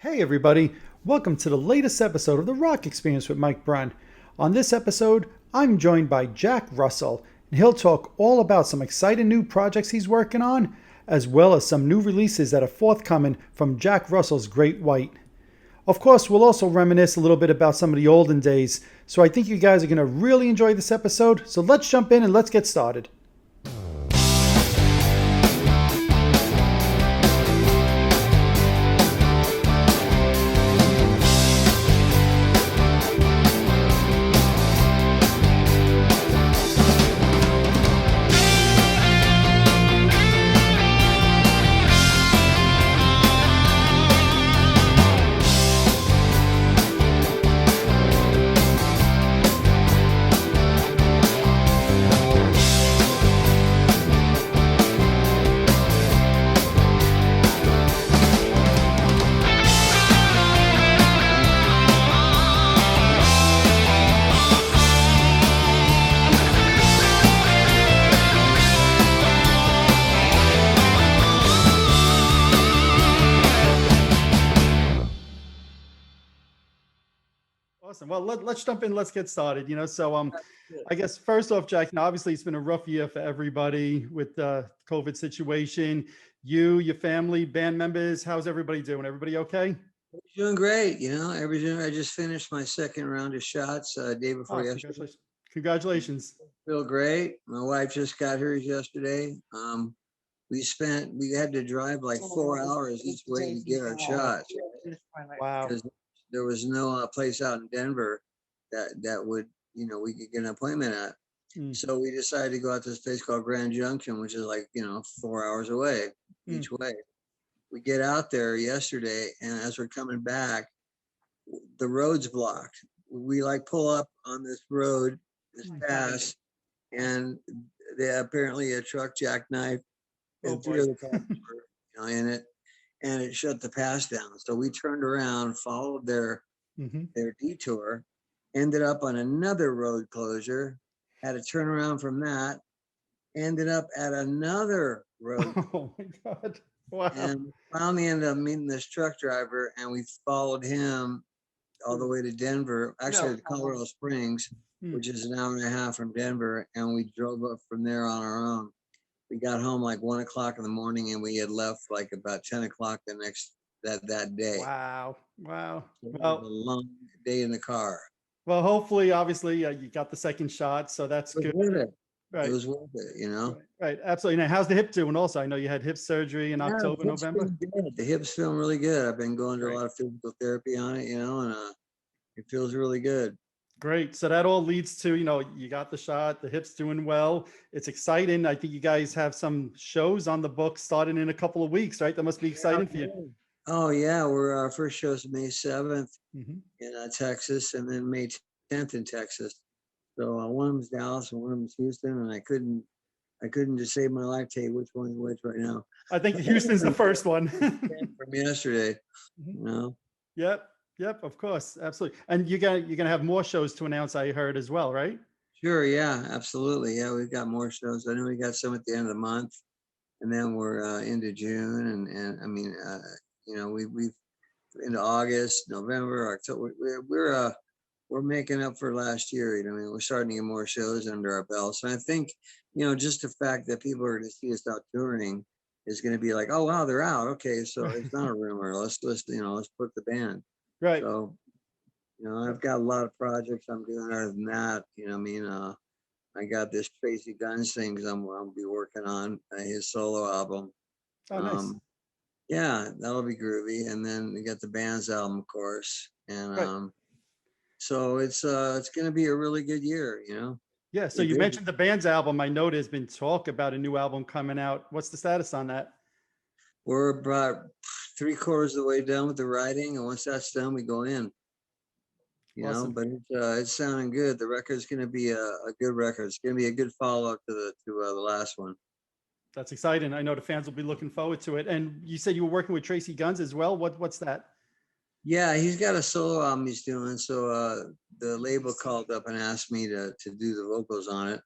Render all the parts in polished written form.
Hey everybody, welcome to the latest episode of the Rock Experience with Mike Brunn. On this episode, I'm joined by Jack Russell, and he'll talk all about some exciting new projects he's working on, as well as some new releases that are forthcoming from Jack Russell's Great White. Of course, we'll also reminisce a little bit about some of the olden days, so I think you guys are going to really enjoy this episode, so let's jump in and let's get started. Awesome. Well, let's jump in. Let's get started. I guess first off, Jack, obviously it's been a rough year for everybody with the COVID situation. You, your family, band members, how's everybody doing? Everybody okay? Doing great, everything. I just finished my second round of shots day before yesterday. Congratulations. Congratulations. Feel great. My wife just got hers yesterday. We had to drive like 4 hours each way to get our shots. Wow. Because there was no place out in Denver that would, we could get an appointment at. So we decided to go out to this place called Grand Junction, which is like, 4 hours away each way. We get out there yesterday, and as we're coming back, the road's blocked. We pull up on this road, this pass, and apparently a truck jackknife and 3 other cars were in it, and it shut the pass down. So we turned around, followed their detour, ended up on another road closure, had to turn around from that, ended up at another road. Oh my God. Wow. And finally ended up meeting this truck driver, and we followed him all the way to Denver, actually to Colorado Springs, which is an hour and a half from Denver, and we drove up from there on our own. We got home like 1 o'clock in the morning, and we had left like about 10 o'clock that day. Wow. So it was a long day in the car. Well, hopefully, obviously, you got the second shot, so that's good. Right. It was worth it, Right, absolutely. Now, how's the hip doing also? I know you had hip surgery in October, November. The hip's feeling really good. I've been going to a lot of physical therapy on it, and it feels really good. Great. So that all leads to, you got the shot, the hip's doing well. It's exciting. I think you guys have some shows on the book starting in a couple of weeks, right? That must be exciting for you. Oh, yeah. Our first show is May 7th in Texas, and then May 10th in Texas. So one of them's Dallas and one of them's Houston, and I couldn't just save my life tell you which one's which right now. I think Houston's the first one. From yesterday, Yep, of course, absolutely. And you're gonna have more shows to announce, I heard as well, right? Sure, yeah, absolutely. Yeah, we've got more shows. I know we got some at the end of the month, and then we're into June, and I mean, we've into August, November, October. We're making up for last year. We're starting to get more shows under our belts. And I think, just the fact that people are going to see us out touring is going to be like, oh wow, they're out. Okay, so it's not a rumor. Let's book the band. Right. So, I've got a lot of projects I'm doing other than that. I got this Tracii Guns thing because I'll be working on his solo album. Oh, nice. Yeah, that'll be groovy. And then we got the band's album, of course, and so it's going to be a really good year, Yeah. So you mentioned the band's album. I know there's been talk about a new album coming out. What's the status on that? We're about 3/4 of the way done with the writing, and once that's done, we go in. Awesome. But it's sounding good. The record's going to be a good record. It's going to be a good follow-up to the last one. That's exciting. I know the fans will be looking forward to it. And you said you were working with Tracii Guns as well. What's that? Yeah, he's got a solo album he's doing. So the label called up and asked me to do the vocals on it.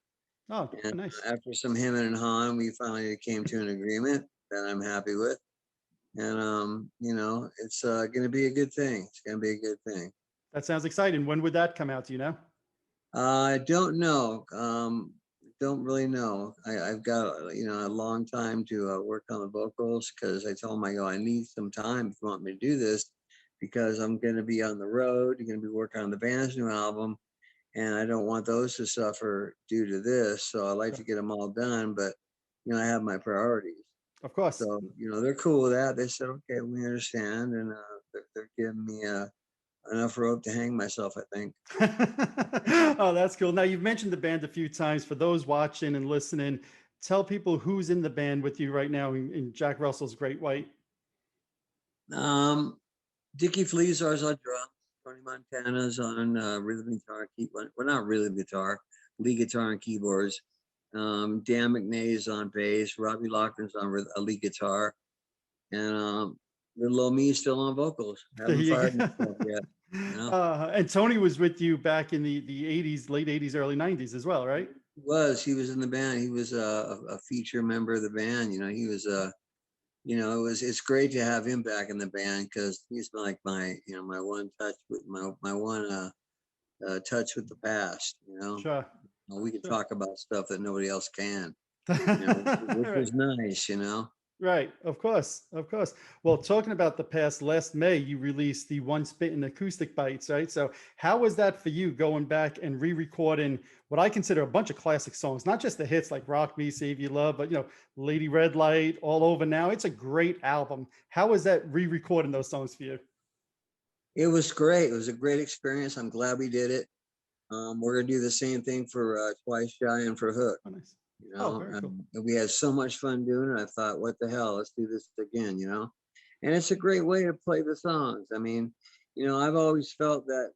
Oh, and nice. After some hemming and hawing, we finally came to an agreement that I'm happy with. and you know, it's going to be a good thing. It's going to be a good thing. That sounds exciting. When would that come out? Do you know? I don't know. Don't really know. I've got you know a long time to work on the vocals because I told him I go I need some time if you want me to do this because I'm going to be on the road. You're going to be working on the band's new album, and I don't want those to suffer due to this. So I like to get them all done, but you know I have my priorities. Of course. So you know they're cool with that. They said okay, we understand, and they're giving me enough rope to hang myself, I think. Oh, that's cool. Now, you've mentioned the band a few times. For those watching and listening, tell people who's in the band with you right now in Jack Russell's Great White. Dickie Fleazar's on drums. Tony Montana's on rhythm guitar, well, not rhythm guitar, lead guitar and keyboards. Dan McNay's on bass. Robbie Loughlin's on a lead guitar, and little old me still on vocals. Haven't fired myself yet. You know? And Tony was with you back in the 80s, late 80s, early 90s as well, right? He was in the band. He was a feature member of the band. You know, he was you know, it's great to have him back in the band because he's like my, you know, my one touch with my one touch with the past. You know, Sure. We can Sure. talk about stuff that nobody else can. You know, which Right. is nice. You know. Right, of course, of course. Well, talking about the past, last May, you released the One Spittin' Acoustic Bites, right? So how was that for you going back and re-recording what I consider a bunch of classic songs, not just the hits like Rock Me, Save Your Love, but, you know, Lady Red Light, All Over Now. It's a great album. How was that re-recording those songs for you? It was great. It was a great experience. I'm glad we did it. We're gonna do the same thing for Twice Shy and for Hook. Oh, nice. You Oh, know, very cool. and we had so much fun doing it. I thought, what the hell, let's do this again, you know? And it's a great way to play the songs. I mean, you know, I've always felt that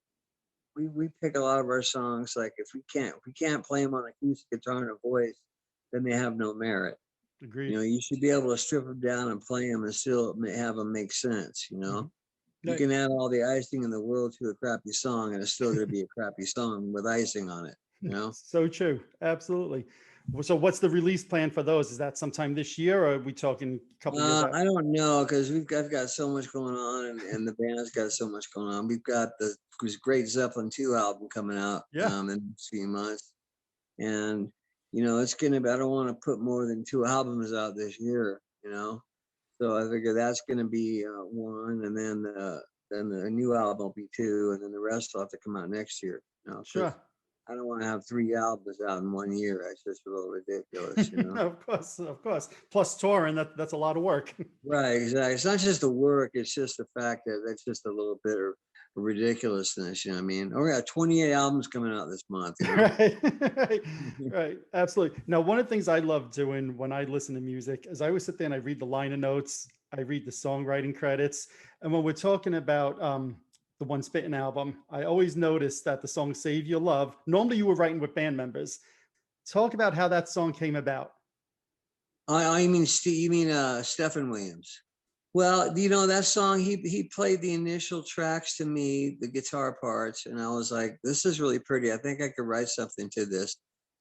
we pick a lot of our songs, like if we can't play them on acoustic guitar and a voice, then they have no merit. You Agreed. know, you should be able to strip them down and play them and still have them make sense, you know? You Right. can add all the icing in the world to a crappy song and it's still going to be a crappy song with icing on it, you know? So true. Absolutely. So what's the release plan for those? Is that sometime this year or are we talking a couple years out? I don't know because I've got so much going on and the band's got so much going on. We've got this great Zeppelin 2 album coming out Yeah. in a few months. And, you know, it's gonna be, I don't want to put more than 2 albums out this year, you know. So I figure that's gonna be one, and then the new album will be 2, and then the rest will have to come out next year, you know, because Sure. I don't want to have 3 albums out in 1 year. That's just a little ridiculous, you know. Of course, of course. Plus touring, that's a lot of work. Right, exactly. It's not just the work, it's just the fact that that's just a little bit of ridiculousness, you know what I mean? Oh, we got 28 albums coming out this month, you know? Right, right, right. Absolutely. Now, one of the things I love doing when I listen to music is I always sit there and I read the liner notes, I read the songwriting credits. And when we're talking about the One Spittin' album, I always notice that the song Save Your Love, normally you were writing with band members. Talk about how that song came about. I mean, you mean Stephen Williams. Well, you know, that song, he played the initial tracks to me, the guitar parts, and I was like, this is really pretty. I think I could write something to this.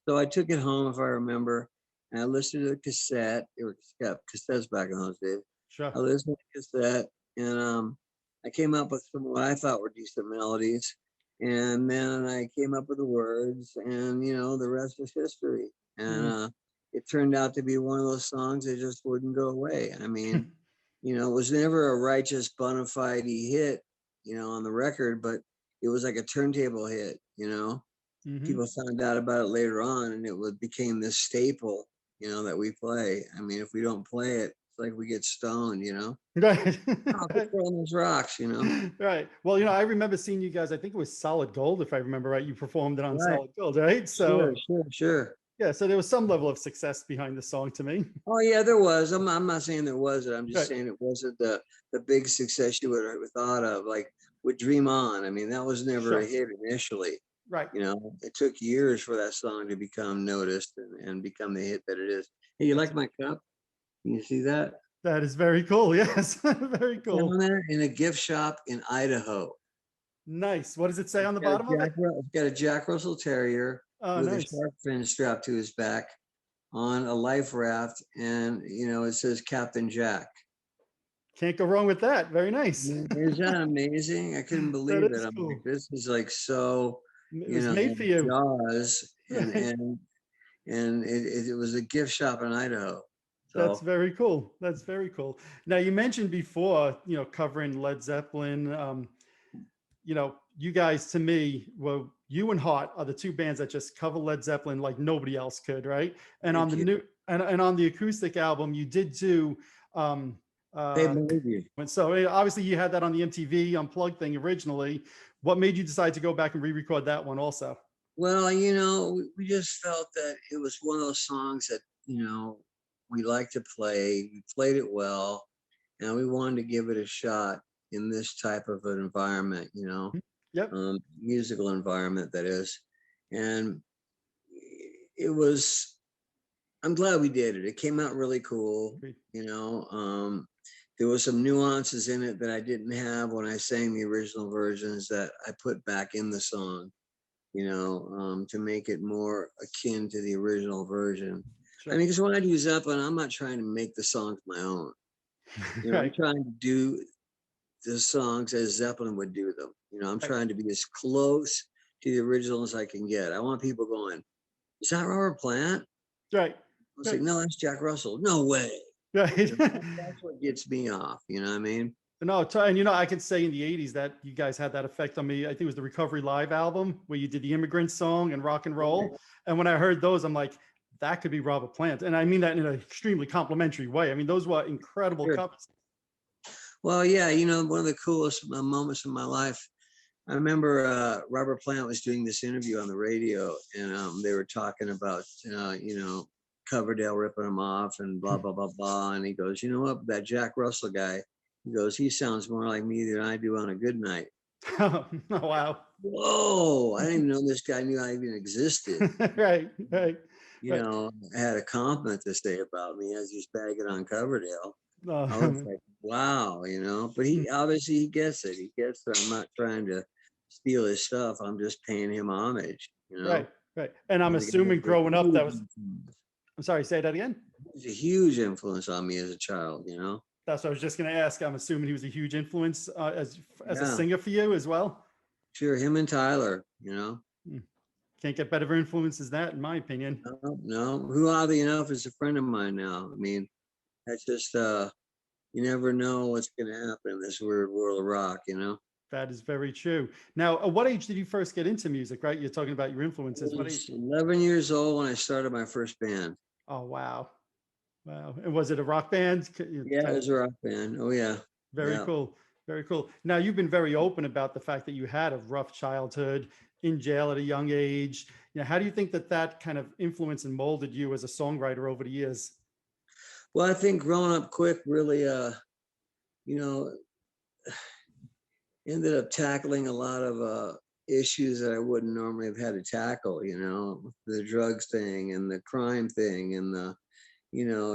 So I took it home, if I remember, and I listened to the cassette. It was cassettes back in those days. Sure. I listened to the cassette, and I came up with some what I thought were decent melodies. And then I came up with the words, and you know, the rest is history. And Mhm. it turned out to be one of those songs that just wouldn't go away. I mean, you know, it was never a righteous bona fide hit, you know, on the record, but it was like a turntable hit, you know. Mhm. People found out about it later on and became this staple, you know, that we play. I mean, if we don't play it, it's like we get stoned, you know. Right. Oh, quit throwing those rocks, you know. Right. Well, you know, I remember seeing you guys, I think it was Solid Gold, if I remember right. You performed it on Right. Solid Gold, right? Sure, So, sure, sure. yeah, so there was some level of success behind the song to me. Oh yeah, there was. I'm not saying there wasn't. I'm just Right. saying it wasn't the big success you would have thought of, like with Dream On. I mean, that was never a Sure. hit initially. Right. You know, it took years for that song to become noticed and become the hit that it is. Hey, you like That's, my cup? Can you see that? that is very cool. Yes. Very cool. Found that in a gift shop in Idaho. Nice. What does it say on the bottom of it? It's got a Jack Russell Terrier Oh, with a nice. shark fin strapped to his back on a life raft, and you know it says Captain Jack. Can't go wrong with that. Very nice. Is that amazing? I couldn't That believe it. is I'm like, cool. this is like so, It you was know, made for you. Jaws, Right. and it was a gift shop in Idaho. That's So very cool. That's very cool. Now you mentioned before, covering Led Zeppelin. You guys, to me, well, you and Hart are the two bands that just cover Led Zeppelin like nobody else could, right? And on thank the you. new and on the acoustic album, you did do um They uh believe you. and so obviously you had that on the MTV Unplugged thing originally. What made you decide to go back and re-record that one also? Well, we just felt that it was one of those songs that, we like to play. We played it well, and we wanted to give it a shot in this type of an environment, Yep. musical environment that is. And it was, I'm glad we did it. It came out really cool, Agreed. you know. There was some nuances in it that I didn't have when I sang the original versions that I put back in the song, to make it more akin to the original version. I Sure. mean, because when I do Zeppelin, I'm not trying to make the songs my own. I'm Right. trying to do the songs as Zeppelin would do them. I'm Right. trying to be as close to the original as I can get. I want people going, is that Robert Plant? Right. I was like, Right. no, that's Jack Russell. No way. Right. That's what gets me off. You know what I mean? No, and I could say in the '80s that you guys had that effect on me. I think it was the Recovery Live album where you did the Immigrant Song and Rock and Roll. And when I heard those, I'm like, that could be Robert Plant. And I mean that in an extremely complimentary way. I mean, those were incredible Sure. covers. Well, yeah, one of the coolest moments of my life. I remember Robert Plant was doing this interview on the radio, and they were talking about, Coverdale ripping him off and blah, blah, blah, blah. And he goes, you know what, that Jack Russell guy, he goes, he sounds more like me than I do on a good night. Oh, wow. Whoa, I didn't even know this guy knew I even existed. Right, right, right. I had a compliment to say about me as he's bagging on Coverdale. I was Um, like, wow, but he obviously he gets it. He gets that I'm not trying to steal his stuff. I'm just paying him homage. right, right. And I'm And the guy assuming was a growing up, huge that was, influence. I'm sorry, say that again. He was a huge influence on me as a child. That's what I was just going to ask. I'm assuming he was a huge influence as a Yeah, singer for you as well. sure. Him and Tyler. Hmm. Can't get better influences than that, in my opinion. No, no, who oddly enough is a friend of mine now. I mean, that's just you never know what's gonna happen in this weird world of rock. That is very true. Now, at what age did you first get into music, right? You're talking about your I influences. What was age? 11 years old when I started my first band. Oh, wow. Wow. And was it a rock band? Yeah, it was a rock band. Oh yeah. Very Yeah. cool. Very cool. Now, you've been very open about the fact that you had a rough childhood, in jail at a young age. How do you think that kind of influenced and molded you as a songwriter over the years? Well, I think growing up quick really you know, ended up tackling a lot of issues that I wouldn't normally have had to tackle, the drugs thing and the crime thing and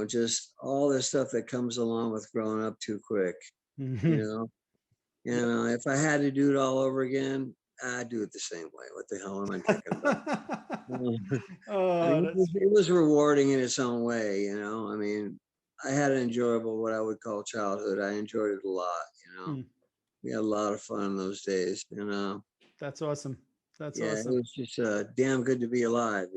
just all the stuff that comes along with growing up too quick, you Mhm. know. Yep. And if I had to do it all over again, I'd do it the same way. What the hell am I talking about? I Oh, mean, that's it was rewarding in its own way. I mean, I had an enjoyable, what I would call childhood. I enjoyed it a lot. hmm, We had a lot of fun in those days. that's awesome. That's Yeah, it awesome. was just damn good to be alive.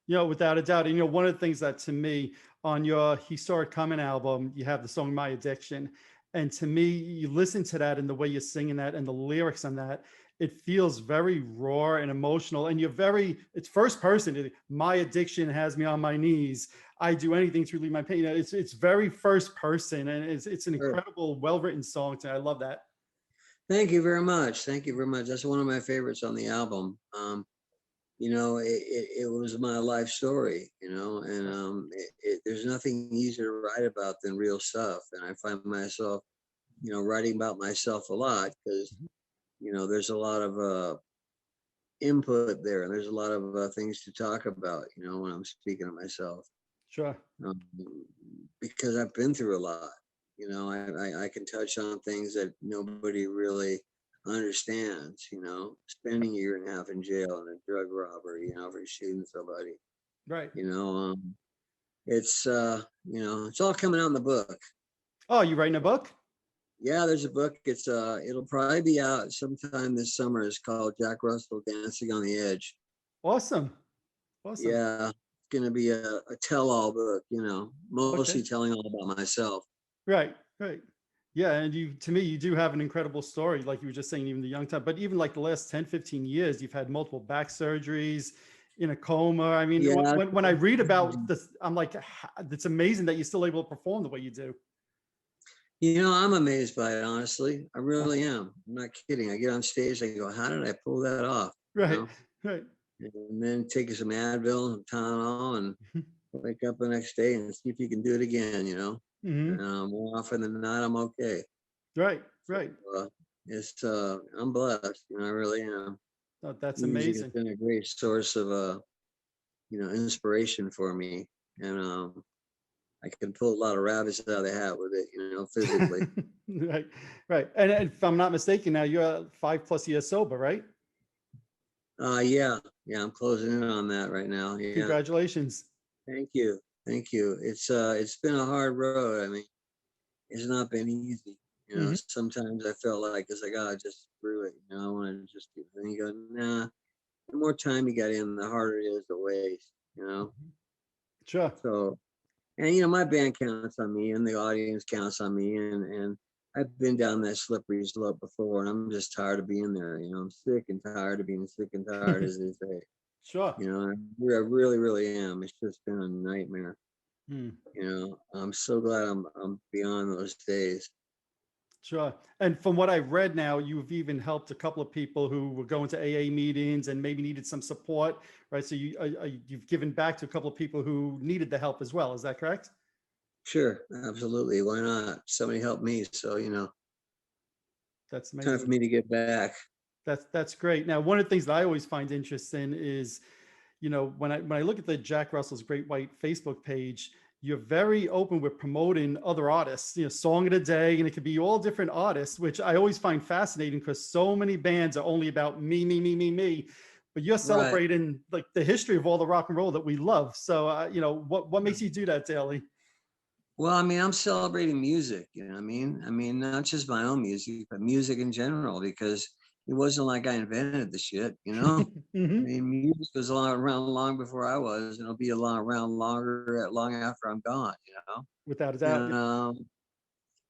Without a doubt. And one of the things that to me on your Historic Coming album, you have the song My Addiction. And to me, you listen to that and the way you're singing that and the lyrics on that, it feels very raw and emotional. And it's first person. My addiction has me on my knees. I do anything to relieve my pain. It's very first person, and it's an Sure. incredible, well-written song. I love that. Thank you very much. Thank you very much. That's one of my favorites on the album. It was my life story, and there's nothing easier to write about than real stuff. And I find myself, writing about myself a lot because, there's a lot of input there and there's a lot of things to talk about, when I'm speaking of myself. Sure. Um, because I've been through a lot. I can touch on things that nobody really understands, spending a year and a half in jail and a drug robbery, for shooting somebody. Right. You know, it's it's all coming out in the book. Oh, you writing a book? Yeah, there's a book. It'll probably be out sometime this summer. It's called Jack Russell Dancing on the Edge. Awesome. Awesome. Yeah, it's gonna be a tell-all book, Okay. mostly telling all about myself. Right. Right. Yeah. And you, to me, you do have an incredible story. Like you were just saying, even the young time, but even like the last 10, 15 years, you've had multiple back surgeries, in a coma. I mean, Yeah, when I read about this, I'm like, it's amazing that you're still able to perform the way you do. I'm amazed by it, honestly. I really am. I'm not kidding. I get on stage, I go, how did I pull that off? Right. Right. And then take some Advil and Tylenol and wake up the next day and see if you can do it again. Hmm. More often than not, I'm okay. Right. So, Right. I'm blessed. I really am. Oh, that's Music has amazing. been a great source of, inspiration for me. And I can pull a lot of rabbits out of the hat with it, physically. Right. Right. And if I'm not mistaken, now you're 5+ years sober, right? Yeah, yeah, I'm closing in on that right now. Yeah. Congratulations. Thank you. Thank you. It's been a hard road. I mean, it's not been easy. Hmm. Sometimes I felt like it's like, oh, just screw it. I want to just do it. And you go, nah, the more time you got in, the harder it is to waste. Sure. So, and my band counts on me and the audience counts on me. And I've been down that slippery slope before and I'm just tired of being there. I'm sick and tired of being sick and tired, as they say. Sure. I really, really am. It's just been a nightmare. Hmm. I'm so glad I'm beyond those days. Sure. And from what I've read now, you've even helped a couple of people who were going to AA meetings and maybe needed some support, right? So you've given back to a couple of people who needed the help as well. Is that correct? Sure, absolutely. Why not? Somebody helped me, so That's time for amazing. me to get back. That's great. Now, one of the things that I always find interesting is, when I look at the Jack Russell's Great White Facebook page, you're very open with promoting other artists, song of the day, and it could be all different artists, which I always find fascinating because so many bands are only about me, me, me, me, me. But you're Right. celebrating like the history of all the rock and roll that we love. So, what makes you do that daily? Well, I mean, I'm celebrating music, you know what I mean? I mean, not just my own music, but music in general, because it wasn't like I invented the shit. I Hmm. mean, music was around long before I was, and it'll be around long after I'm gone. Without a doubt. And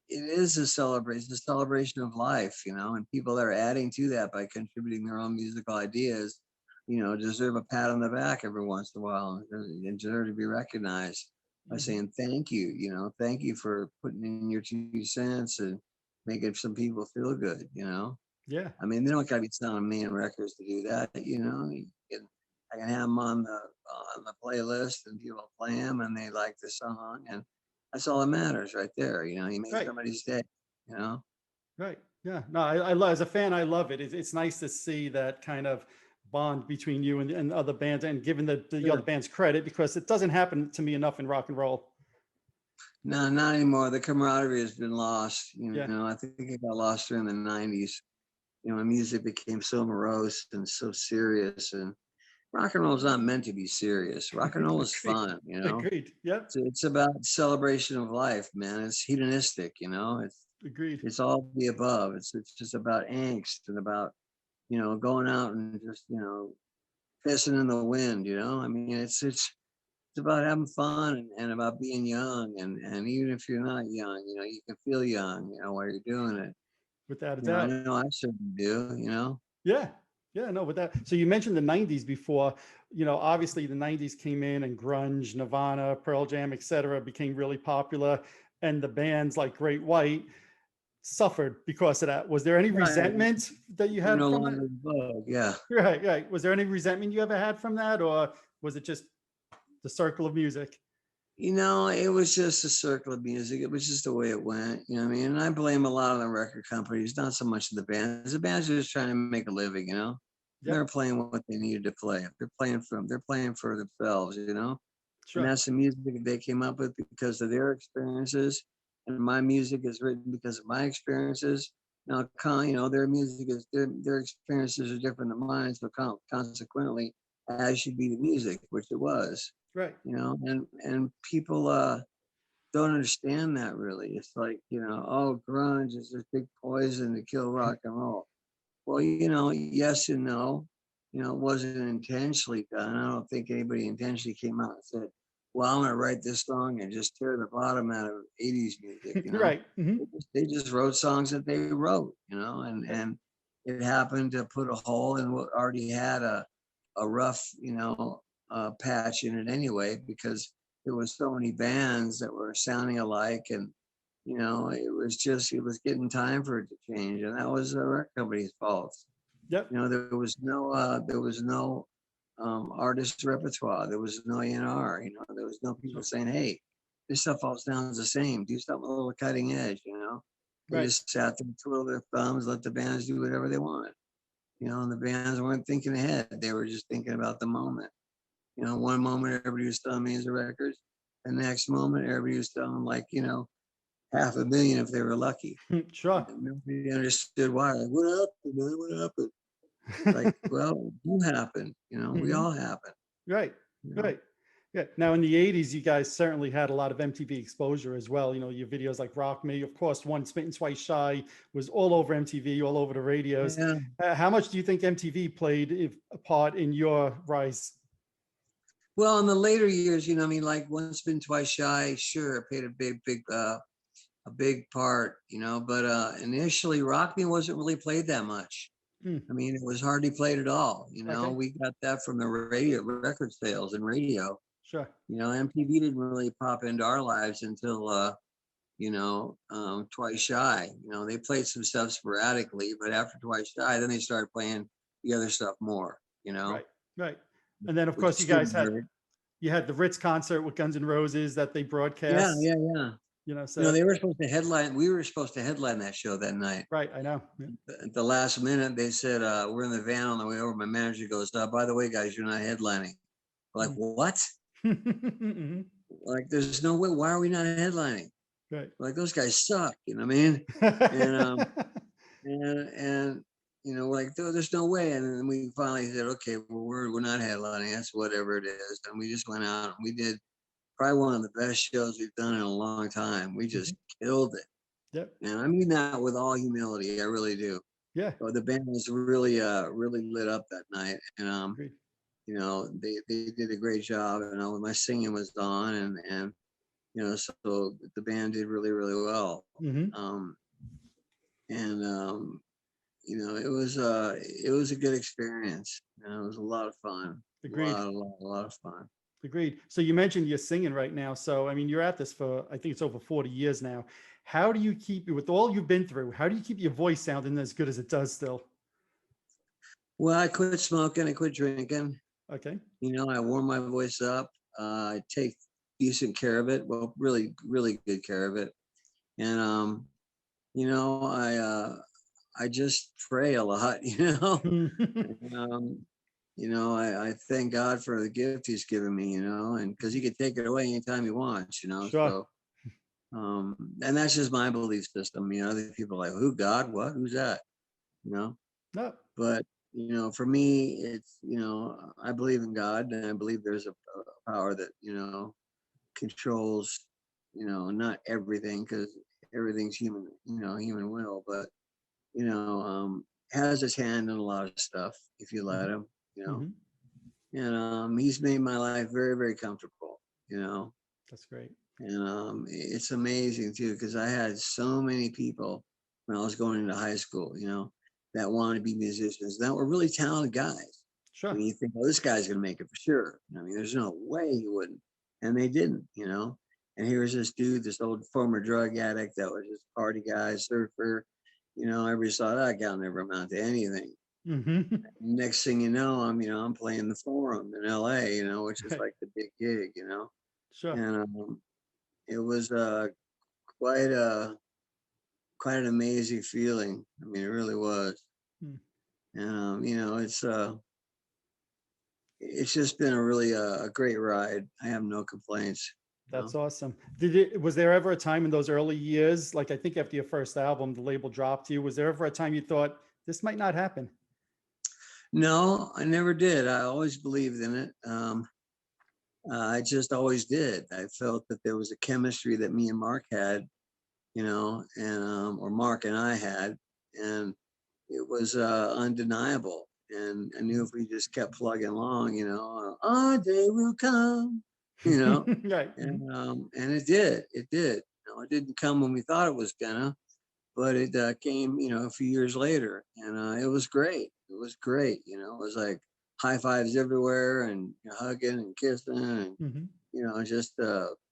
it is a celebration of life, and people that are adding to that by contributing their own musical ideas, deserve a pat on the back every once in a while and deserve to be recognized by Mhm. saying thank you for putting in your 2 cents and making some people feel good. Yeah. I mean, they don't gotta be selling a million records to do that. I can have them on the playlist and people play them and they like the song and that's all that matters right there. You made Right. somebody's day. You know. Right. Yeah. No, I love, as a fan, I love it. It's nice to see that kind of bond between you and other bands and giving the other Sure. bands credit because it doesn't happen to me enough in rock and roll. No, not anymore. The camaraderie has been lost. Yeah. I think it got lost during the '90s. When music became so morose and so serious, and rock and roll is not meant to be serious. Rock and roll is Agreed. fun. Agreed. Yep. It's about celebration of life, man. It's hedonistic. Agreed. It's all the above. It's just about angst and about going out and just pissing in the wind. I mean, it's about having fun and about being young and even if you're not young, you can feel young, while you're doing it. Without a I doubt. know I certainly do. Yeah. Yeah. No, with that. So you mentioned the 90s before, obviously the 90s came in and grunge, Nirvana, Pearl Jam, etc., became really popular. And the bands like Great White suffered because of that. Was there any Right. resentment that you They're had no from longer that? in vogue. Yeah. Right, right. Was there any resentment you ever had from that, or was it just the circle of music? It was just a circle of music. It was just the way it went. You know what I mean? And I blame a lot of the record companies, not so much the bands. The bands are just trying to make a living. They're Yep, playing what they needed to play. They're playing for themselves. And sure. that's the music they came up with because of their experiences. And my music is written because of my experiences. Now, their music is their experiences are different than mine, so consequently, as should be the music, which it was. Right. And people don't understand that really. It's like, oh, grunge is this big poison to kill rock and roll. Well, yes and no. It wasn't intentionally done. I don't think anybody intentionally came out and said, well, I'm going to write this song and just tear the bottom out of 80s music, Right. Mm-hmm. They just wrote songs that they wrote, and it happened to put a hole in what already had a rough, patch in it anyway, because there was so many bands that were sounding alike, and it was getting time for it to change, and that was the record company's fault. Yep. There was no artist repertoire. There was no A&R. There was no people saying, "Hey, this stuff all sounds the same. Do something a little cutting edge." They Right. just sat there, twiddled their thumbs, let the bands do whatever they wanted. And the bands weren't thinking ahead. They were just thinking about the moment. One moment everybody was selling millions of records. The next moment everybody was selling like, 500,000 if they were lucky. Sure. And nobody understood why. Like, what happened, man? What happened? Like, well, you happened. We all happen. Right. You know? Right. Yeah. Now in the 80s, you guys certainly had a lot of MTV exposure as well. Your videos like Rock Me, of course, One Smitten Twice Shy was all over MTV, all over the radios. Yeah. How much do you think MTV played a part in your rise? Well, in the later years, like Once Been Twice Shy, sure, played a big part, but initially Rock Me wasn't really played that much. I mean, it was hardly played at all. Okay. We got that from the radio, record sales and radio. Sure. MTV didn't really pop into our lives until, Twice Shy. They played some stuff sporadically, but after Twice Shy, then they started playing the other stuff more, Right. Right. And then, of which course, you guys still had the Ritz concert with Guns N' Roses that they yeah, broadcast. yeah. So they were supposed to headline. We were supposed to headline that show that night. right, I know. Yeah. At the last minute, they said, we're in the van on the way over. My manager goes, by the way, guys, you're not headlining. We're like, what? Mhm. Like, there's no way. Why are we not headlining? Right. Like, those guys suck. You know what I mean? And we're like, there's no way. And then we finally said, okay, well, we're not headlining. That's whatever it is. And we just went out and we did probably one of the best shows we've done in a long time. We just killed it. Yep. And I mean that with all humility. I really do. Yeah. So the band was really, really lit up that night. And, Agreed. they did a great job. And my singing was on and so the band did really, really well. It was a good experience. It was a lot of fun. Agreed. A lot of fun. Agreed. So you mentioned you're singing right now. So, I mean, you're at this for, I think it's over 40 years now. How do you keep, with all you've been through, how do you keep your voice sounding as good as it does still? Well, I quit smoking. I quit drinking. Okay. I warm my voice up. I take decent care of it. Well, really, really good care of it. And, I just pray a lot, I thank God for the gift he's given me, and because he could take it away anytime he wants, Sure. So, and that's just my belief system. Other people are like, who, God, what, who's that? No. But, for me, it's, I believe in God, and I believe there's a power that, controls, not everything, because everything's human, human will, but, has his hand in a lot of stuff if you let him, and he's made my life very, very comfortable, That's great. And it's amazing too, because I had so many people when I was going into high school, that wanted to be musicians that were really talented guys. Sure. I mean, you think, well, this guy's going to make it for sure. I mean, there's no way he wouldn't. And they didn't, And here's this dude, this old former drug addict that was just party guy, surfer. Everybody saw that guy never amount to anything. Next thing you know, I'm playing the Forum in LA, which is like the big gig, Sure. And it was quite an amazing feeling. I mean, it really was. And it's just been a really a great ride. I have no complaints. That's awesome. Was there ever a time in those early years, like I think after your first album, the label dropped you, was there ever a time you thought this might not happen? No, I never did. I always believed in it. I just always did. I felt that there was a chemistry that me and Mark had, and or Mark and I had, and it was undeniable. And I knew if we just kept plugging along, our day will come, you know, Right. and it did. It did. It didn't come when we thought it was gonna, but it came, a few years later, and it was great. It was great. It was like high fives everywhere, and hugging and kissing, and Hmm. just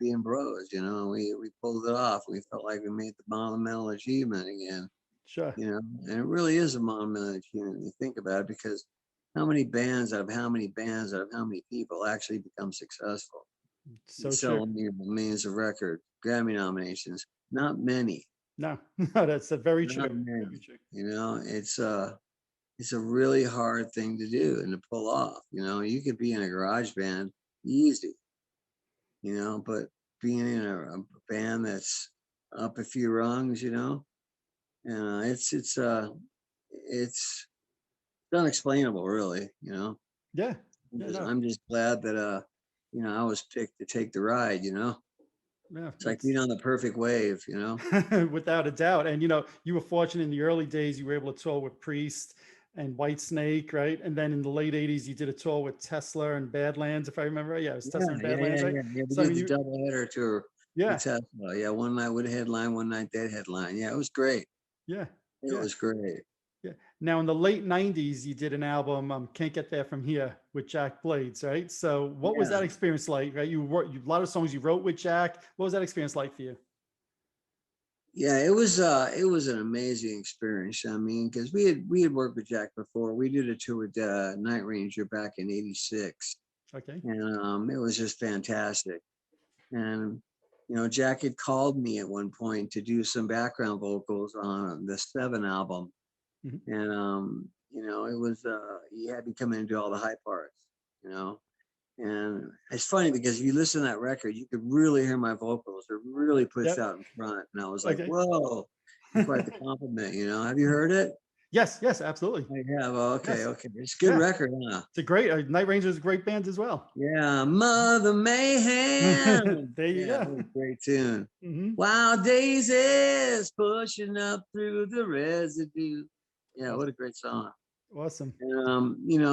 being bros. We pulled it off. We felt like we made the monumental achievement again. Sure. And it really is a monumental achievement when you think about it, because how many bands out of how many bands out of how many people actually become successful and So true. sell millions of records, Grammy nominations? Not many. No, no, that's very Not true. many. Very true. It's a really hard thing to do and to pull off. You could be in a garage band easy, but being in a band that's up a few rungs, it's unexplainable, really. Yeah. I'm Yeah. just No. I'm just glad that I was picked to take the ride. No. It's like being It's on the perfect wave. without a doubt. And you were fortunate in the early days. You were able to tour with Priest and Whitesnake, right? And then in the late '80s, you did a tour with Tesla and Badlands, if I remember right. Yeah, it was Yeah, Tesla and yeah, Badlands, yeah, right? yeah, yeah. We So I did mean, the you, double header tour with yeah, Tesla. Yeah, one night would headline, one night that headline. Yeah, it was great. yeah, It yeah. was great. Yeah. Now, in the late '90s, you did an album, "Can't Get There From Here" with Jack Blades, right? So, what was Yeah. that experience like? Right, a lot of songs you wrote with Jack. What was that experience like for you? Yeah, it was an amazing experience. I mean, because we had worked with Jack before. We did a tour with Night Ranger back in '86, Okay. and it was just fantastic. And Jack had called me at one point to do some background vocals on the Seven album, Mhm. and it was he had me come in and do all the high parts. You know, and it's funny because if you listen to that record, you could really hear my vocals. They're really pushed Yep. out in front. And I was like, Okay. whoa, quite the compliment. Have you heard it? Yes. Yes. Absolutely. I have. Oh, okay. Yes. Okay. It's a good Yeah. record, huh? It's a great Night Ranger is a great band as well. Yeah. Mother Mayhem. There you Yeah. go. What a great tune. Hmm. Wild daisies pushing up through the residue. Yeah. What a great song. Awesome.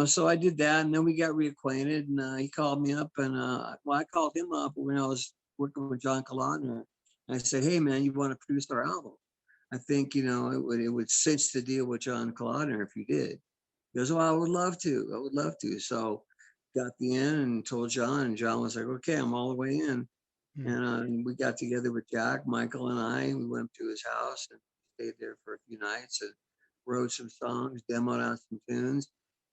So I did that, and then we got reacquainted, and he called me up, and I called him up when I was working with John Kalodner, and I said, "Hey, man, you want to produce our album? I think it would cinch the deal with John Kalodner if you did." He goes, "Well, I would love to. I would love to." So got the in and told John, and John was like, "Okay, I'm all the way in." Mm. And we got together with Jack, Michael, and I. We went up to his house and stayed there for a few nights and wrote some songs, demoed out some tunes.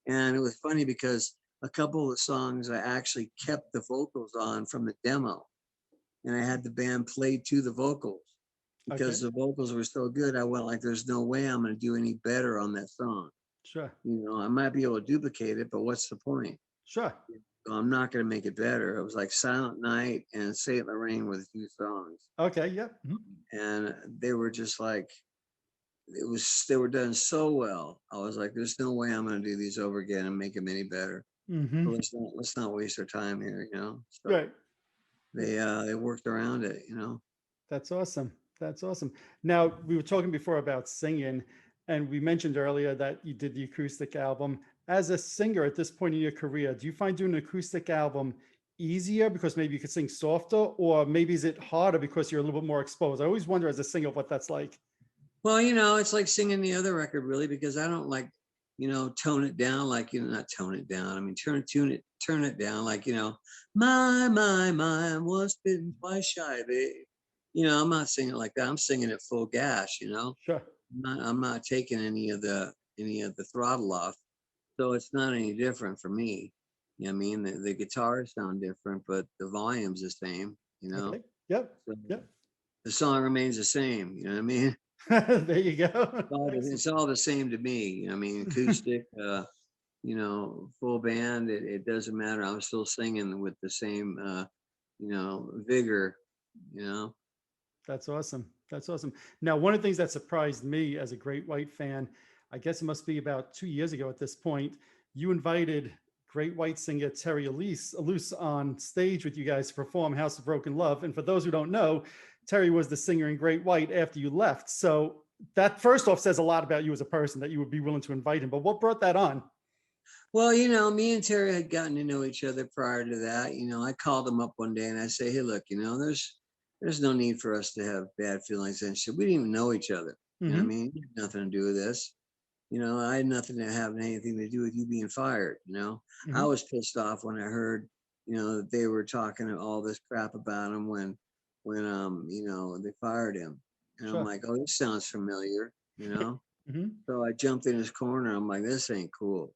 And it was funny because a couple of the songs I actually kept the vocals on from the demo. And I had the band play to the vocals Okay. because the vocals were so good. I went like, there's no way I'm going to do any better on that song. Sure. I might be able to duplicate it, but what's the point? Sure. So I'm not going to make it better. It was like Silent Night and Say It in the Rain were the two songs. Okay. Yeah. And they were just like, they were done so well. I was like, there's no way I'm going to do these over again and make them any better. Hmm. So let's not waste our time here. So Right. they worked around it. That's awesome. That's awesome. Now, we were talking before about singing, and we mentioned earlier that you did the acoustic album. As a singer at this point in your career, do you find doing an acoustic album easier because maybe you could sing softer, or maybe is it harder because you're a little bit more exposed? I always wonder as a singer what that's like. Well, it's like singing the other record really, because I don't like, tone it down, like, not tone it down. I mean, turn it down, like, my was bitten twice shy, babe. I'm not singing like that. I'm singing at full gas. Sure. I'm not taking any of the throttle off. So it's not any different for me. I mean? The guitars sound different, but the volume's the same. Okay. Yep. So Yep. the song remains the same. You know what I mean? There you go. It's all the same to me. I mean, acoustic, full band, it doesn't matter. I'm still singing with the same, vigor, you know. That's awesome. That's awesome. Now, one of the things that surprised me as a Great White fan, I guess it must be about 2 years ago at this point, you invited Great White singer Terry Elise on stage with you guys to perform House of Broken Love. And for those who don't know, Terry was the singer in Great White after you left. So that first off says a lot about you as a person that you would be willing to invite him. But what brought that on? Well, me and Terry had gotten to know each other prior to that. I called him up one day and I say, hey, look, there's no need for us to have bad feelings and shit. We didn't even know each other. You know what I mean? It had nothing to do with this. I had nothing to have anything to do with you being fired. I was pissed off when I heard, that they were talking all this crap about him when they fired him. And I'm Sure. like, oh, this sounds familiar, Mhm. So I jumped in his corner. I'm like, this ain't cool,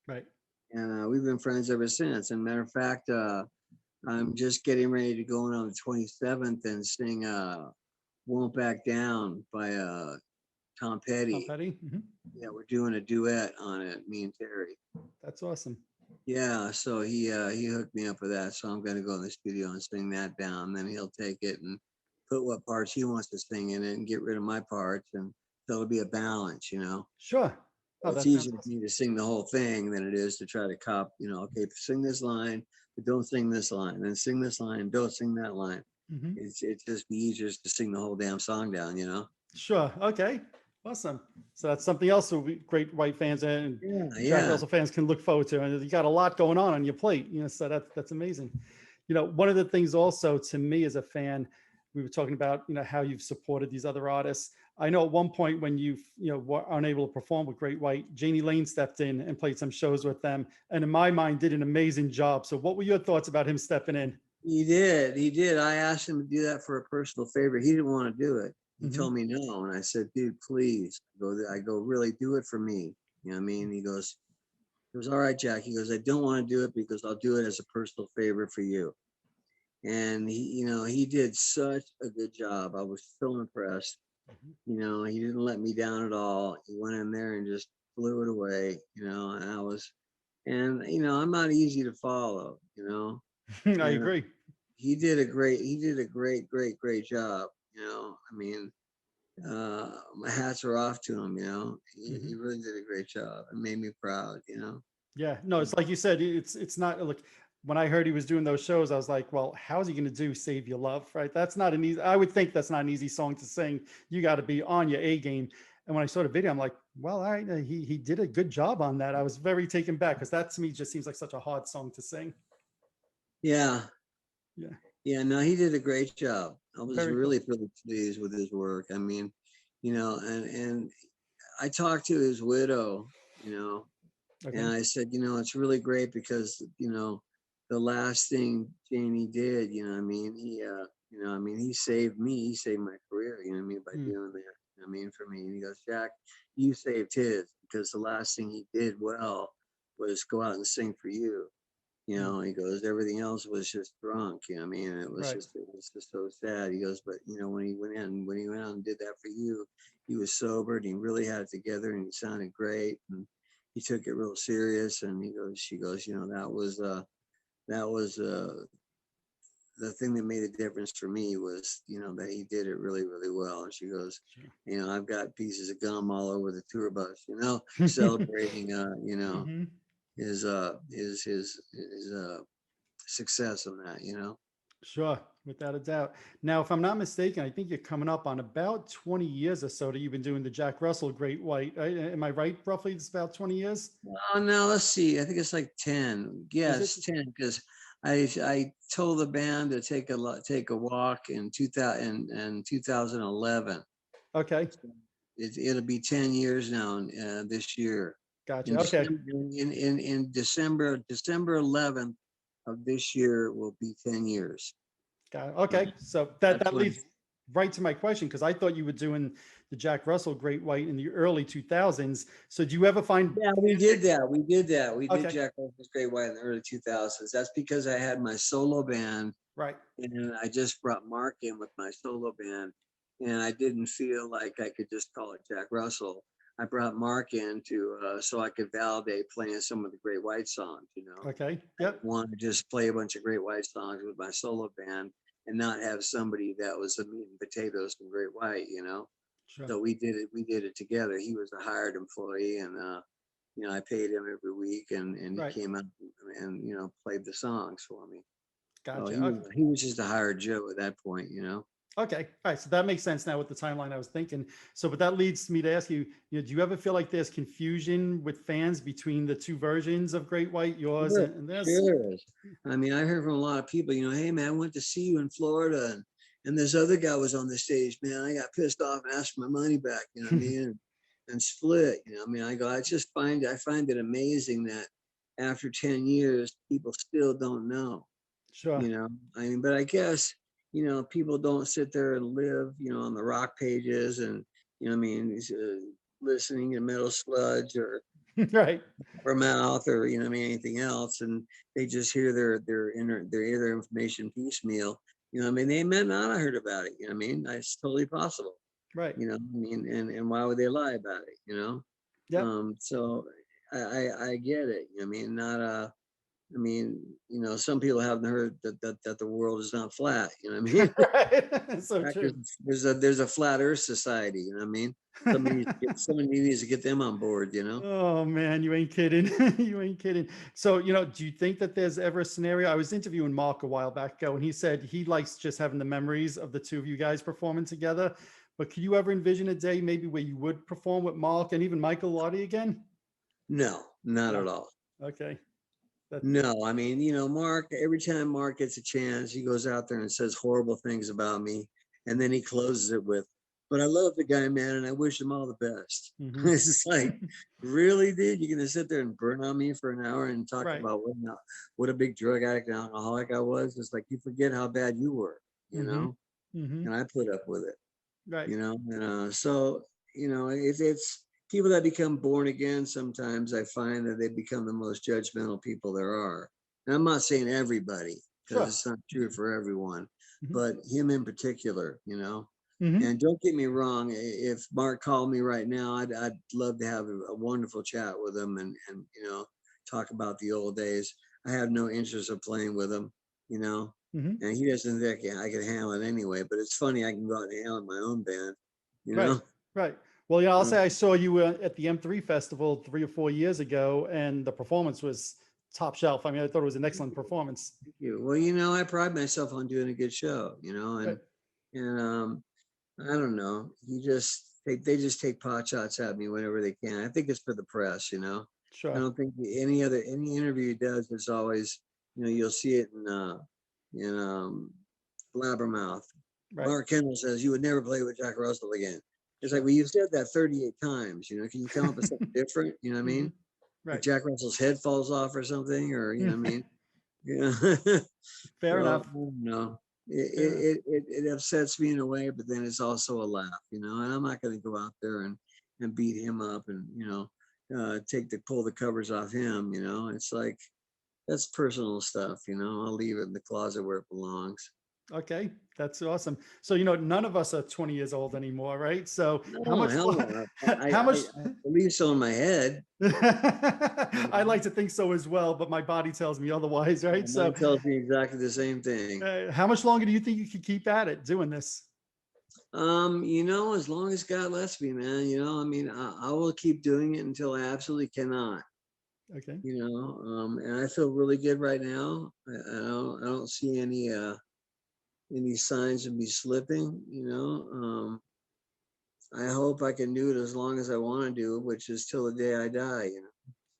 Right. and we've been friends ever since. And matter of fact, I'm just getting ready to go in on the 27th and sing Won't Back Down by Tom Tom Petty. Petty. Yeah, we're doing a duet on it, me and Terry. That's awesome. Yeah, so he hooked me up with that. So I'm gonna go in the studio and sing that down. Then he'll take it and put what parts he wants to sing in it and get rid of my parts, and so it'll be a balance. Sure. Oh, It's that sounds easier for awesome. me to sing the whole thing than it is to try to okay, sing this line, but don't sing this line, then sing this line, don't sing that line. Mhm. It's just be easier to sing the whole damn song down. Sure. Okay. Awesome. So that's something else that Great White fans and Yeah, Jack yeah. Russell fans can look forward to. And you got a lot going on your plate, so that's amazing. One of the things also to me as a fan, we were talking about, how you've supported these other artists. I know at one point when were unable to perform with Great White, Janie Lane stepped in and played some shows with them. And in my mind, did an amazing job. So what were your thoughts about him stepping in? He did. I asked him to do that for a personal favor. He didn't want to do it. He Hmm. told me no. And I said, dude, please. I go, really do it for me. You know what I mean? He goes, all right, Jack. He goes, I don't want to do it because I'll do it as a personal favor for you. And he did such a good job. I was so impressed. He didn't let me down at all. He went in there and just blew it away, and I'm not easy to follow. I And agree. he did a great job. I mean, my hats are off to him. He Hmm. really did a great job. It made me proud. Yeah, no, it's like you said, it's not like when I heard he was doing those shows, I was like, well, how's he going to do Save Your Love, right? That's not an easy, I would think that's not an easy song to sing. You got to be on your A game. And when I saw the video, I'm like, well, all right, he did a good job on that. I was very taken back because that to me just seems like such a hard song to sing. Yeah, Yeah, yeah. No, he did a great job. I was very cool. really pleased with his work. I mean, and I talked to his widow. You know, And Okay. I said, it's really great because, the last thing Jamie did, he saved me, he saved my career, by Mm, doing that, for me. And he goes, Jack, you saved his because the last thing he did well was go out and sing for you. mm, He goes, everything else was just drunk. right. It was just so sad. He goes, but when he went out and did that for you, he was sober and he really had it together and he sounded great and he took it real serious. And she goes, that was the thing that made a difference for me was, that he did it really, really well. And she goes, Sure. I've got pieces of gum all over the tour bus, celebrating, Hmm. his success on that. Sure, without a doubt. Now, if I'm not mistaken, I think you're coming up on about 20 years or so that you've been doing the Jack Russell Great White. Am I right? Roughly, it's about 20 years. Oh no, let's see. I think it's like 10. Yeah, Is it? it's 10 because I told the band to take a walk in 2000 and 2011. Okay, It'll be 10 years now this year. In gotcha. Okay, December, in December 11th of this year will be 10 years. got it. So Okay, so that that's when. leads right to my question because I thought you were doing the Jack Russell Great White in the early 2000s. So, do you ever find Yeah, we did that. We did that. We did Okay, Jack Russell's Great White in the early 2000s. That's because I had my solo band. right? And I just brought Mark in with my solo band, and I didn't feel like I could just call it Jack Russell. I brought Mark in so I could validate playing some of the Great White songs. Okay, I yep, didn't want to just play a bunch of Great White songs with my solo band and not have somebody that was the meat and potatoes from Great White. sure. So we did it. We did it together. He was a hired employee, and I paid him every week, and Right. he came out and played the songs for me. So Gotcha. he was just a hired Joe at that point. Okay. All right. So that makes sense now with the timeline I was thinking. So, but that leads me to ask you, do you ever feel like there's confusion with fans between the two versions of Great White, yours Sure, and sure this? there is. I mean, I heard from a lot of people, hey man, I went to see you in Florida, and this other guy was on the stage, man. I got pissed off and asked for my money back, you know what I mean? And split, I mean, I find it amazing that after 10 years, people still don't know, Sure. I mean, but I guess, people don't sit there and live, on the rock pages and, I mean, listening to Metal Sludge Right. or mouth or I mean anything else, and they just hear their information piecemeal. I mean, they may not have heard about it. I mean, it's totally possible. Right. I mean, and why would they lie about it? Yep. So I get it. I mean, not I mean, some people haven't heard that the world is not flat. You know what I mean? Right. So fact, true. there's a flat Earth society. You know what I mean? Somebody needs to get them on board. Oh man, you ain't kidding. You ain't kidding. So, do you think that there's ever a scenario? I was interviewing Mark a while back ago, and he said he likes just having the memories of the two of you guys performing together. But could you ever envision a day maybe where you would perform with Mark and even Michael Lottie again? No, not No. at all. Okay. That, No, I mean, Mark, every time Mark gets a chance, he goes out there and says horrible things about me. And then he closes it with, but I love the guy, man, and I wish him all the best. mhm. It's just like, really, dude? You're going to sit there and burn on me for an hour and talk Right. about what a big drug addict and alcoholic I was? It's like, you forget how bad you were, hmm hmm and I put up with it. Right. So it's people that become born again. Sometimes I find that they become the most judgmental people there are, and I'm not saying everybody because Sure. it's not true for everyone, hmm but him in particular. hmm And don't get me wrong, if Mark called me right now, I'd love to have a wonderful chat with him and talk about the old days. I have no interest of playing with him, you know hmm and he doesn't think I can handle it anyway. But it's funny, I can go out and handle my own band, you Right. know. Right. Well, I'll Uh, say I saw you at the M3 festival 3 or 4 years ago, and the performance was top shelf. I mean, I thought it was an excellent performance. Thank you. Well, I pride myself on doing a good show, Right. and I don't know. They just take pot shots at me whenever they can. I think it's for the press. I Sure. don't think any interview he does is always, you'll see it in Blabbermouth. Right. Mark Kendall says you would never play with Jack Russell again. It's like, Sure. well, you've said that 38 times. Can you come up with something different? You know what I hmm mean? Like Right. Jack Russell's head falls off or something, or you know what I mean? Yeah. Fair So enough. I don't know. Fair enough. It upsets me in a way, but then it's also a laugh. And I'm not going to go out there and beat him up and pull the covers off him. It's like that's personal stuff. I'll leave it in the closet where it belongs. Okay, that's awesome. So, none of us are 20 years old anymore, right? So, how No, much hell no. how much I believe so in my head. I like to think so as well, but my body tells me otherwise, right? Mine So, tells me exactly the same thing. how much longer do you think you could keep at it doing this? As long as God lets me, man, I mean, I will keep doing it until I absolutely cannot. Okay. And I feel really good right now. I don't see any signs of me slipping. I hope I can do it as long as I want to do it, which is till the day I die.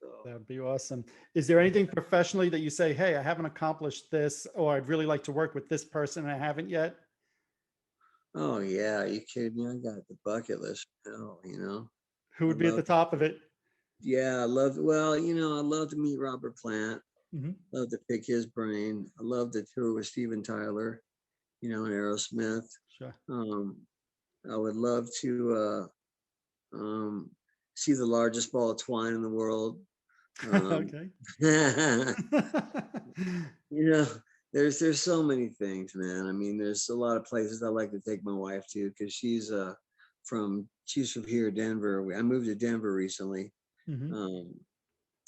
So, That would be awesome. Is there anything professionally that you say, hey, I haven't accomplished this, or I'd really like to work with this person and I haven't yet? oh yeah, you kidding me? I got the bucket list. Hell. Who I would be at the love, top of it? yeah, I love to meet Robert Plant. hmm Love to pick his brain. I love to tour with Steven Tyler, and Aerosmith. Sure. Um, I would love to um, see the largest ball of twine in the world. Um, Okay. you know, there's so many things, man. I mean, there's a lot of places I like to take my wife to because she's from here, Denver. I moved to Denver recently, hmm um,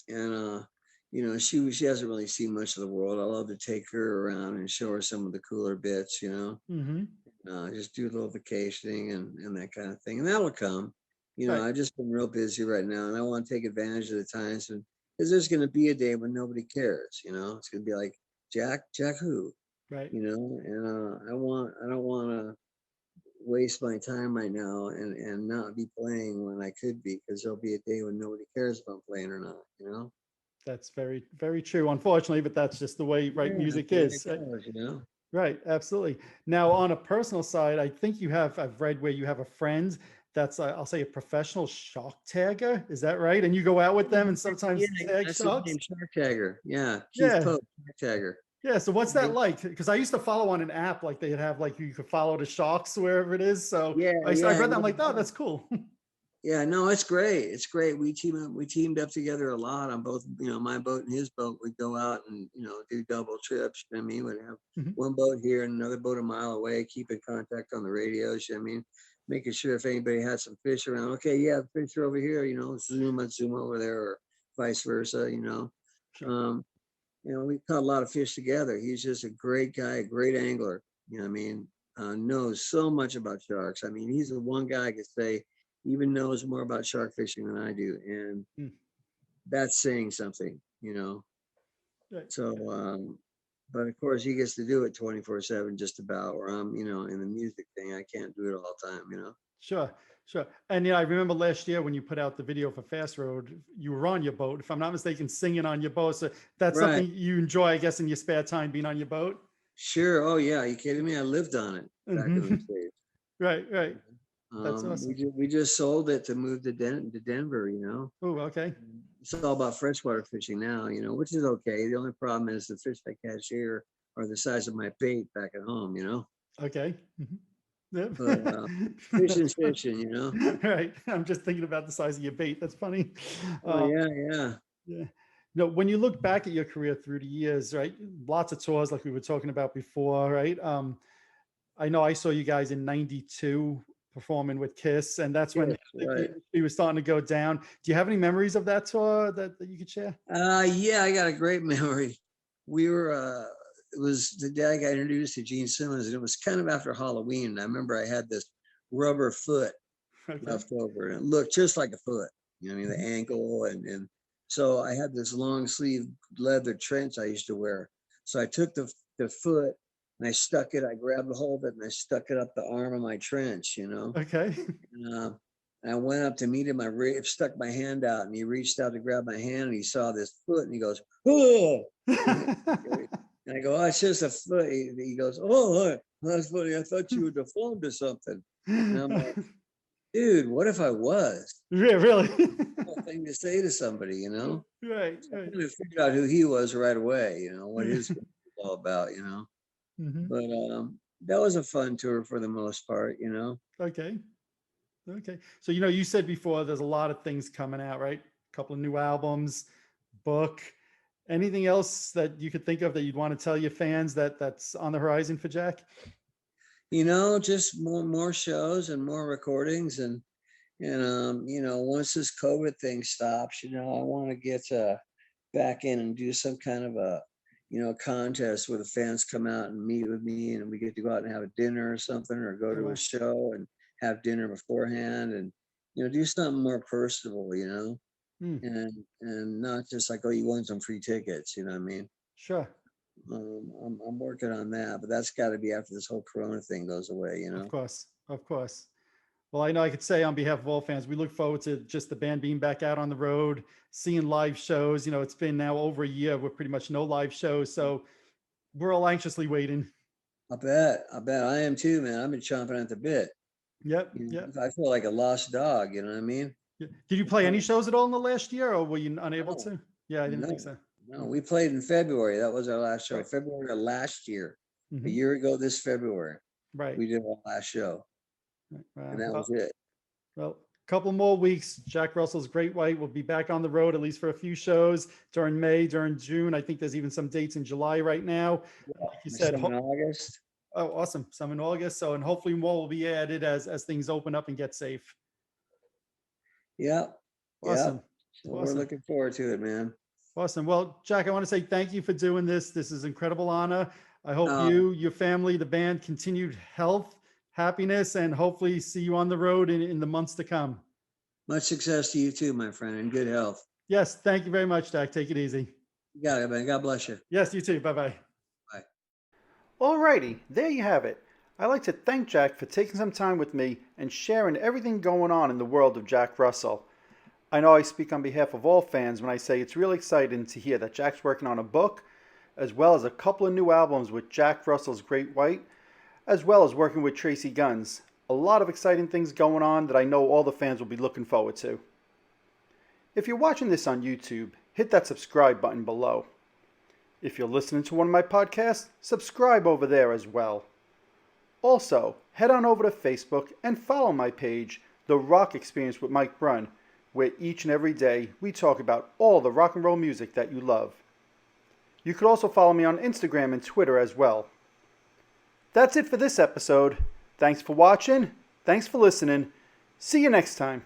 and she hasn't really seen much of the world. I love to take her around and show her some of the cooler bits. hmm Just do a little vacationing and that kind of thing, and that'll come. You know, Right. I've just been real busy right now, and I want to take advantage of the times because there's going to be a day when nobody cares. You know, it's going to be like Jack who, Right. you know, and I don't want to waste my time right now and not be playing when I could be, because there'll be a day when nobody cares if I'm playing or not. You know. That's very, very true, unfortunately, but that's just the way, right, Yeah, that's music the way it is. goes. You know. Right, absolutely. Now, on a personal side, I think you have, I've read where you have a friend that's, I'll say, a professional shark tagger. Is that right? And you go out with them and Yeah, sometimes tag that's his sharks? name, Shark Tagger. Yeah, Keith Yeah. Pope, Shark Tagger. Yeah. So what's that Yeah, like? Because I used to follow on an app, like they'd have, like, you could follow the sharks wherever it is. So yeah, I've yeah, read that. I'm like, oh, yeah. that's cool. Yeah, no, it's great. It's great. We teamed up together a lot on both, you know, my boat and his boat. We'd go out and, you know, do double trips. You know what I mean? We'd have Mhm. one boat here and another boat a mile away, keep in contact on the radios. You know what I mean? Making sure if anybody had some fish around, okay, yeah, fish are over here, you know, let's zoom over there, or vice versa, you know. Sure. Um, we caught a lot of fish together. He's just a great guy, a great angler. You know what I mean? Knows so much about sharks. I mean, he's the one guy I could say even knows more about shark fishing than I do. And Mm. that's saying something, you know? Right. So, but of course he gets to do it 24/7 just about, where I'm, you know, in the music thing. I can't do it all the time, you know? Sure, sure. And yeah, I remember last year when you put out the video for Fast Road, you were on your boat, if I'm not mistaken, singing on your boat. So that's Right. something you enjoy, I guess, in your spare time, being on your boat. Sure. Oh yeah. Are you kidding me? I lived on it back in the Mhm. States. Right, right. That's awesome. We just sold it to move to Denver, you know? Oh, okay. It's all about freshwater fishing now, you know, which is okay. The only problem is the fish I catch here are the size of my bait back at home, you know. Okay. Mhm. Yep. But fishing's That's fun. fishing, you know. Right. I'm just thinking about the size of your bait. That's funny. Oh Um, yeah, yeah. yeah. No, when you look back at your career through the years, right? Lots of tours like we were talking about before, right? I know I saw you guys in '92 performing with Kiss, and that's when Yes, the right. industry was starting to go down. Do you have any memories of that tour that you could share? Yeah, I got a great memory. We were it was the day I got introduced to Gene Simmons, and it was kind of after Halloween. And I remember I had this rubber foot Okay. left over, and it looked just like a foot. You know what I mean? Mhm. The ankle, and so I had this long sleeve leather trench I used to wear. So I took the foot and I stuck it. I grabbed a hold of it and I stuck it up the arm of my trench. You know, Okay. and, and I went up to meet him. Stuck my hand out, and he reached out to grab my hand, and he saw this foot, and he goes, "Oh!" And I go, "Oh, it's just a foot." He goes, "Oh, that's funny. I thought you were deformed or something." And I'm like, dude, what if I was? Yeah, really. A thing to say to somebody, you know? Right, So I right. kind of figured out who he was right away, you know, what his was all about, you know. Mhm. But that was a fun tour for the most part, you know. Okay. Okay. So, you said before there's a lot of things coming out, right? A couple of new albums, book. Anything else that you could think of that you'd want to tell your fans that's on the horizon for Jack? Just more shows and more recordings, once this COVID thing stops, I want to get back in and do some kind of a contest where the fans come out and meet with me, and we get to go out and have a dinner or something, or go Oh, to a wow. show and have dinner beforehand, and do something more personable, Hmm. and not just like, oh, you won some free tickets, you know what I mean? Sure. I'm working on that, but that's got to be after this whole Corona thing goes away, you Of know. course. Of course. Well, I know I could say on behalf of all fans, we look forward to just the band being back out on the road, seeing live shows. It's been now over a year with pretty much no live shows. So we're all anxiously waiting. I bet I am too, man. I've been chomping at the bit. Yep. Yep. I feel like a lost dog, you know what I mean? Yeah. Did you play any shows at all in the last year, or were you unable No, to? Yeah, I didn't think no, so. no. Hmm. We played in February. That was our last show. Right. February of last year. A Hmm. year ago this February, Right. we did our last show, Right. and Wow. that was it. Well, a couple more weeks. Jack Russell's Great White will be back on the road at least for a few shows during May, during June. I think there's even some dates in July right now. Yeah, Like you there's said, some in August. oh, awesome. Some in August. So, and hopefully more will be added as things open up and get safe. Yep, Awesome. yep. So we're Awesome. looking forward to it, man. Awesome. Well, Jack, I want to say thank you for doing this. This is incredible honor. I hope Uh, you, your family, the band, continued health, happiness, and hopefully see you on the road in the months to come. Much success to you too, my friend, and good health. Yes, thank you very much, Jack. Take it easy. You got it, man. God bless you. Yes, you too. Bye-bye. Bye. Alrighty, there you have it. I'd like to thank Jack for taking some time with me and sharing everything going on in the world of Jack Russell. I know I speak on behalf of all fans when I say it's really exciting to hear that Jack's working on a book, as well as a couple of new albums with Jack Russell's Great White, as well as working with Tracii Guns. A lot of exciting things going on that I know all the fans will be looking forward to. If you're watching this on YouTube, hit that subscribe button below. If you're listening to one of my podcasts, subscribe over there as well. Also, head on over to Facebook and follow my page, The Rock Experience with Mike Brunn, where each and every day we talk about all the rock and roll music that you love. You could also follow me on Instagram and Twitter as well. That's it for this episode. Thanks for watching. Thanks for listening. See you next time.